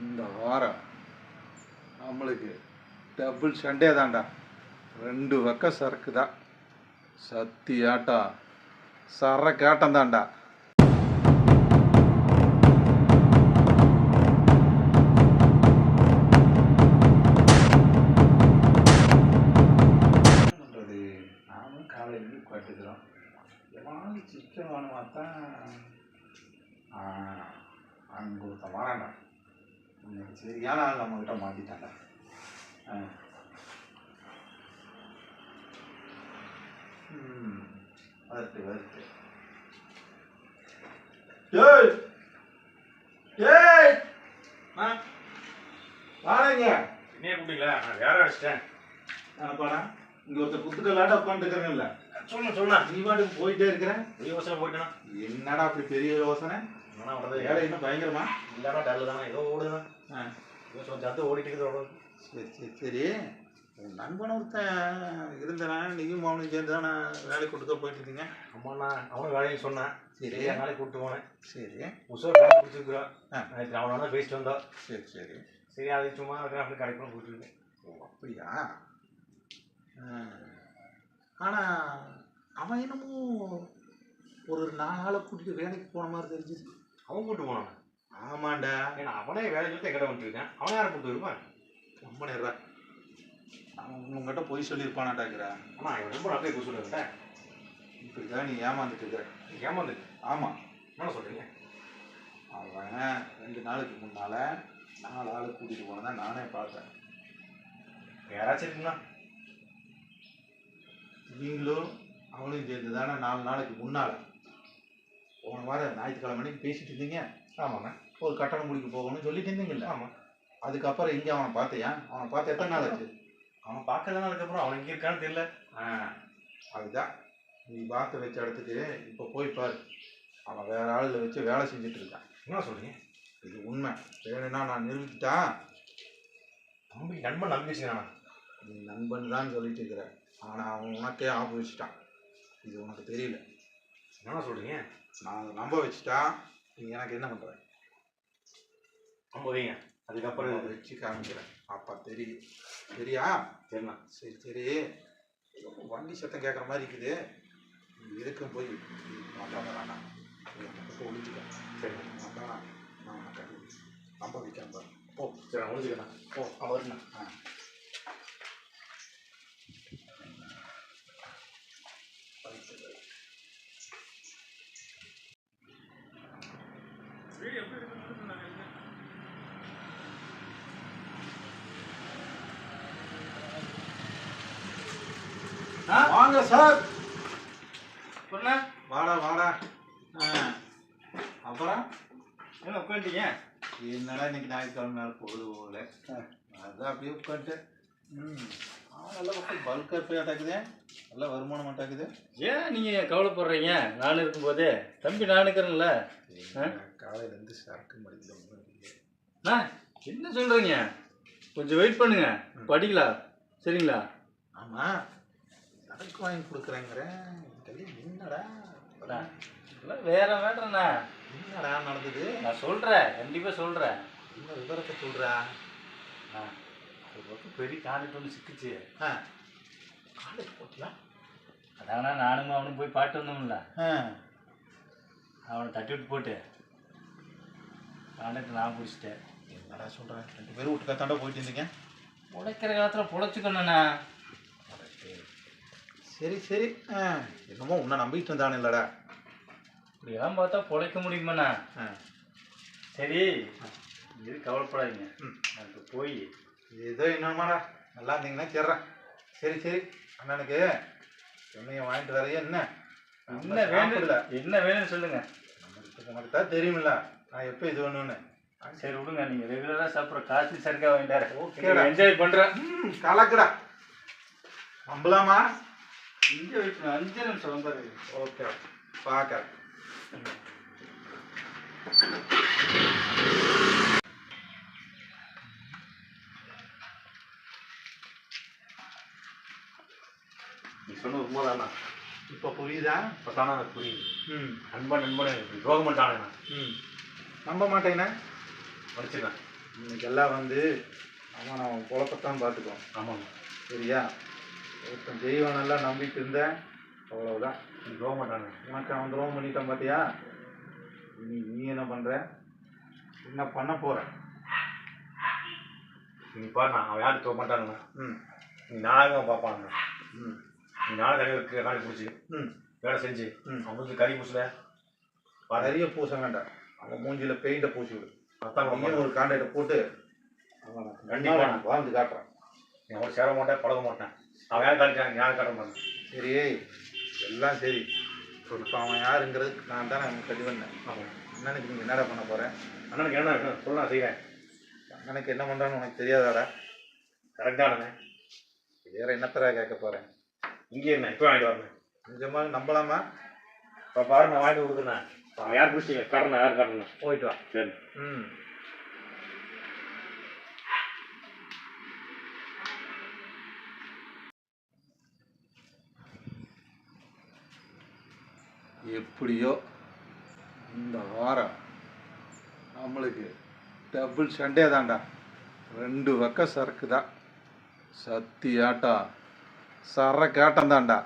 இந்த வாரம் நம்மளுக்கு டபுள் சண்டே தான்டா. 2 பக்கம் சரக்கு தான். சத்தியாட்டம் சரக்காட்டம் தான்டா. பண்ணுறது நானும் காலையில் கட்டுக்கிறோம். எவ்வளோ சிக்கன் வேணுமா தான் அங்கே ஒருத்தன் வரான்டா. சரியான ஆள் நம்மக்கிட்ட மாட்டிட்டான்டா. வருது வருது. ஏய் ஏய் வாடங்க என்ன கூப்பிட்டீங்களா? நான் வேற அடிச்சிட்டேன். போனா இங்கே ஒருத்தர் புத்துக்கல்லாட்ட உட்காந்துருக்கிறேன்ல. சொன்னா நீ பாட்டுக்கு போயிட்டே இருக்கிறேன். பெரிய யோசனை போயிட்டேனா? என்னடா அப்படி பெரிய யோசனை? வேலை என்ன பயங்கரமா? இல்லடா டல்லு தானே, ஏதோ ஓடுதுண்ணா. ஏதோ கொஞ்சம் ஓடிட்டு இருக்குது. சரி சரி சரி. உன் நண்பன் ஒருத்தன் இருந்தனா நீயும் அவனுக்கு சேர்ந்து தானே வேலைக்கு கொடுக்க போயிட்டு இருந்தீங்க. அம்மாண்ணா அவனும் வேலைக்கு சொன்னேன். சரி நாளைக்கு கூப்பிட்டு போனேன். சரி புதுசாக வேலை பிடிச்சிருக்குறான். நேற்று அவனோட பேசிட்டு வந்தோம். சரி சரி சரி அது சும்மா அப்படி கடைக்கு போயிட்டு இருக்கேன். ஓ அப்படியா? ஆனால் அவன் என்னமோ ஒரு 4 ஆளை கூட்டிகிட்டு வேலைக்கு போன மாதிரி தெரிஞ்சுது. அவன் கூப்பிட்டு போனான். ஆமாண்டா. ஏன்னா அவனே வேலை சொல்லிட்டு எங்கிட்ட வந்துருக்கேன். அவனை யாரை கூப்பிட்டு வருவான்? ரொம்ப நேரம் அவன் உங்கள்கிட்ட போய் சொல்லியிருப்பானாட்டாக்குறா. ஆனால் இவன் ரொம்ப அப்படியே போய் சொல்லுவேன். இப்படி தான் நீ ஏமாந்துட்டு இருக்கிற. ஏமாந்துட்டு? ஆமாம். என்ன சொல்கிறீங்க? அவன் 2 நாளைக்கு முன்னால் 4 ஆளை கூட்டிகிட்டு போனதான் நானே பார்த்தேன். யாராச்சும் இருக்குண்ணா? நீங்களும் அவனும் சேர்ந்து தானே 4 நாளைக்கு முன்னால் போன வாரம் ஞாயிற்றுக்கிழமை மணிக்கு பேசிட்டு இருந்தீங்க. ஆமாண்ணா. ஒரு கட்டணம் முடிக்க போகணும்னு சொல்லிட்டு இருந்தீங்கல்ல. ஆமாம். அதுக்கப்புறம் எங்கே அவனை பார்த்தியா? அவனை பார்த்து எத்தனை நாள் ஆச்சு? அவன் பார்க்கலன்னா அதுக்கப்புறம் அவன் எங்கே இருக்கான்னு தெரியல. அதுதான் நீ பார்த்து வச்ச இடத்துக்கு இப்போ போய் பாரு. அவன் வேற ஆளில் வச்சு வேலை செஞ்சுட்டு இருக்கான். என்ன சொல்கிறீங்க? இது உண்மை. வேணும்னா நான் நிரூபிக்கிட்டா? நம்பி நண்பன் நம்பி வச்சுக்கிறானா? நீ நண்பன் தான் சொல்லிட்டு இருக்கிற. ஆனால் அவன் உனக்கே ஆப்பு வச்சுட்டான். இது உனக்கு தெரியல. என்ன சொல்கிறீங்க? நான் அதை நம்ப வச்சுட்டா நீ எனக்கு என்ன பண்ணுற? நம்ப வைங்க. அதுக்கப்புறம் வச்சு காமிக்கிறேன். அப்பா தெரியும். சரியா? சரிண்ணா. சரி சரி. வண்டி சத்தம் கேட்குற மாதிரி இருக்குது. இதுக்கும் போய் மாட்டாடா ஒழிஞ்சுக்க. சரி அதான் நான் நம்ப வைக்கிறேன் பாரு. போ. சரி நான் ஒழிஞ்சுக்கிறேன். போ. அவருண்ணா. வாங்க சார். சொன்னா வாடா வாடா. அப்புறம் என்ன உட்காந்துட்டீங்க? என்னடா இன்னைக்கு ஞாயிற்றுக்கிழமை நாள் பொழுது போகல. அதுதான் அப்படியே உட்காந்துட்டேன். நல்ல பக்கம் பல்காக போய் அட்டாக்குதே. நல்ல வருமானம் அட்டாக்குது. ஏன் நீங்கள் கவலைப்படுறீங்க? நான் இருக்கும்போதே தம்பி நான் இருக்கிறேன்ல. காலையிலேருந்து சரக்கு மடிக்கல. என்ன சொல்கிறீங்க? கொஞ்சம் வெயிட் பண்ணுங்க, படிக்கலாம். சரிங்களா? ஆமாம் சரக்கு வாங்கி கொடுக்குறேங்கிறேன். என்னடா வேற வேண்டண்ணா. என்னடா நடந்தது? நான் சொல்கிறேன், கண்டிப்பாக சொல்கிறேன். என்ன விவரத்தை சொல்கிறா? ஒரு பக்கம் பெரிய காலேஜ் ஒன்று சிக்கிச்சு. காலேஜ் போட்டியா? அதானா நானும் அவனும் போய் பாட்டு வந்தோம்ல. அவனை தட்டி விட்டு போட்டு காலேஜ் நான் பிடிச்சிட்டேன். என்னடா சொல்கிறேன்? 2 பேரும் விட்டுக்காத்தாண்டா போயிட்டு இருந்தீங்க. உழைக்கிற காலத்தில் பொழைச்சிக்கணுண்ணா. சரி சரி. என்னமோ உன்னை நம்பிட்டு இருந்தானே இல்லடா. இப்படியெல்லாம் பார்த்தா பொழைக்க முடியுமாண்ணா? சரி இது கவலைப்படாதீங்க. எனக்கு போய் ஏதோ என்னமாடா நல்லா இருந்தீங்கன்னா சேர்றேன். சரி சரி. அண்ணனுக்கு என்னைய வாங்கிட்டு வரைய என்ன என்ன வேணும் இல்லை? என்ன வேணும்னு சொல்லுங்க. நமக்கு தான் தெரியுமில்ல நான் எப்போ இது வேணும்னு. சரி விடுங்க, நீங்கள் ரெகுலராக சாப்பிட்ற காசு சருக்கா வாங்கிட்டாரு. ஓகேடா, என்ஜாய் பண்ணுறேன். கலக்குடா. நம்பலாமா? இங்கே வைக்கணும். 5 நிமிஷம் வந்தாரு. ஓகே பார்க்க. நீ சொன்ன உண்மைதானா? இப்போ புரியுதா? இப்போ தானே எனக்கு புரியுது. நண்பன் நண்பன் துரோகம் பண்ணிட்டானே. நம்ப மாட்டேங்கண்ணா. படிச்சுக்கேன். இன்னைக்கெல்லாம் வந்து அவன் அவன் குழப்பத்தான் பார்த்துக்குவான். ஆமாங்க. சரியா? ஒருத்தன் தெய்வனெல்லாம் நம்பிட்டு இருந்தேன், அவ்வளவுதான். நீ போக மாட்டாங்க. உனக்கு அவன் துரோகம் பண்ணிட்டான் பார்த்தியா? நீ என்ன பண்ணுற? என்ன பண்ண போகிற? நீ பாருண்ணா, அவன் யாரும் போக மாட்டானுங்க. ம் நீ நாளைக்கு பார்ப்பானுங்க. ம் நீ நாளை தண்ணி காணி பிடிச்சி ம் வேலை செஞ்சு அவன் வந்து கறி பூசல நிறைய பூச வேண்டாம். அவன் மூஞ்சியில் பெயிண்டை பூசி விடு. அதான் நீயும் ஒரு கான்டாக்டை போட்டு அவனை கண்டிப்பாக நான் வாழ்ந்து காட்டுறேன். நீ அவன் சேர மாட்டேன், பழக மாட்டேன். அவன் யாரும் காட்டிட்டான், யாரும் காட்ட மாட்டேன். சரி, எல்லாம் சரி. இப்போ அவன் யாருங்கிறது நான் தானே அவனுக்கு கல்வி பண்ணேன். ஆமாம். அண்ணனுக்கு நீங்கள் என்னடா பண்ண போகிறேன்? அண்ணனுக்கு என்ன சொல்ல நான் செய்கிறேன். அண்ணனுக்கு என்ன பண்ணுறான்னு உனக்கு தெரியாதாடா? கரெக்டானண்ணே. வேறு என்னத்தரா கேட்க போகிறேன்? இங்கே என்ன இப்போ வாங்கிட்டு வரேன். கொஞ்சமாக நம்பலாமா? இப்போ பாரு, நான் வாங்கிட்டு கொடுக்குறேன். அவன் யார் பிடிச்சிங்க கடனை யார் காட்டணும்? போயிட்டு வா. சரி. ம் எப்படியோ இந்த வாரம் நம்மளுக்கு டபுள் சண்டே தான்டா. 2 பக்கம் சரக்கு தான். சத்தியாட்டம் சரக்காட்டம் தான்டா.